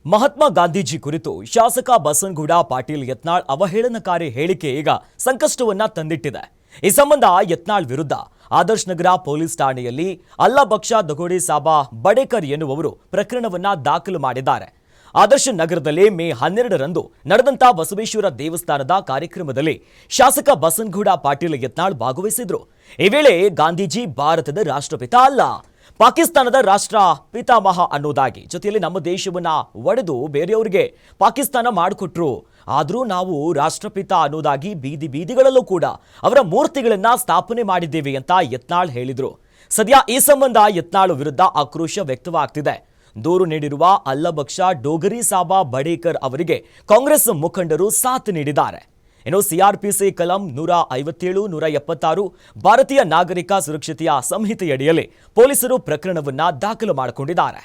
ಮಹಾತ್ಮ ಗಾಂಧೀಜಿ ಕುರಿತು ಶಾಸಕ ಬಸನಗೌಡ ಪಾಟೀಲ್ ಯತ್ನಾಳ್ ಅವಹೇಳನಕಾರಿ ಹೇಳಿಕೆ ಈಗ ಸಂಕಷ್ಟವನ್ನ ತಂದಿಟ್ಟಿದೆ. ಈ ಸಂಬಂಧ ಯತ್ನಾಳ್ ವಿರುದ್ಧ ಆದರ್ಶ್ ನಗರ ಪೊಲೀಸ್ ಠಾಣೆಯಲ್ಲಿ ಅಲ್ಲಾಬಕ್ಷ ದಗೋಡಿ ಸಾಬಾ ಬಡೇಕರ್ ಎನ್ನುವವರು ಪ್ರಕರಣವನ್ನ ದಾಖಲು ಮಾಡಿದ್ದಾರೆ. ಆದರ್ಶ ನಗರದಲ್ಲಿ ಮೇ 12ರಂದು ನಡೆದಂತ ಬಸವೇಶ್ವರ ದೇವಸ್ಥಾನದ ಕಾರ್ಯಕ್ರಮದಲ್ಲಿ ಶಾಸಕ ಬಸನಗೌಡ ಪಾಟೀಲ್ ಯತ್ನಾಳ್ ಭಾಗವಹಿಸಿದ್ರು. ಈ ವೇಳೆ ಗಾಂಧೀಜಿ ಭಾರತದ ರಾಷ್ಟ್ರಪಿತ ಅಲ್ಲ, ಪಾಕಿಸ್ತಾನದ ರಾಷ್ಟ್ರ ಪಿತಾಮಹ ಅನ್ನೋದಾಗಿ, ಜೊತೆಯಲ್ಲಿ ನಮ್ಮ ದೇಶವನ್ನ ಒಡೆದು ಬೇರೆಯವರಿಗೆ ಪಾಕಿಸ್ತಾನ ಮಾಡಿಕೊಟ್ರು, ಆದರೂ ನಾವು ರಾಷ್ಟ್ರಪಿತ ಅನ್ನೋದಾಗಿ ಬೀದಿಗಳಲ್ಲೂ ಕೂಡ ಅವರ ಮೂರ್ತಿಗಳನ್ನ ಸ್ಥಾಪನೆ ಮಾಡಿದ್ದೇವೆ ಅಂತ ಯತ್ನಾಳ್ ಹೇಳಿದ್ರು. ಸದ್ಯ ಈ ಸಂಬಂಧ ಯತ್ನಾಳ್ ವಿರುದ್ಧ ಆಕ್ರೋಶ ವ್ಯಕ್ತವಾಗ್ತಿದೆ. ದೂರು ನೀಡಿರುವ ಅಲ್ಲಬಕ್ಷ ಡೋಗರಿ ಸಾಬಾ ಬಡೇಕರ್ ಅವರಿಗೆ ಕಾಂಗ್ರೆಸ್ ಮುಖಂಡರು ಸಾಥ್ ನೀಡಿದ್ದಾರೆ. ಇನ್ನು ಸಿಆರ್ಪಿಸಿ ಕಲಂ 157, 176 ಭಾರತೀಯ ನಾಗರಿಕ ಸುರಕ್ಷತೆಯ ಸಂಹಿತೆಯಡಿಯಲ್ಲಿ ಪೊಲೀಸರು ಪ್ರಕರಣವನ್ನ ದಾಖಲು ಮಾಡಿಕೊಂಡಿದ್ದಾರೆ.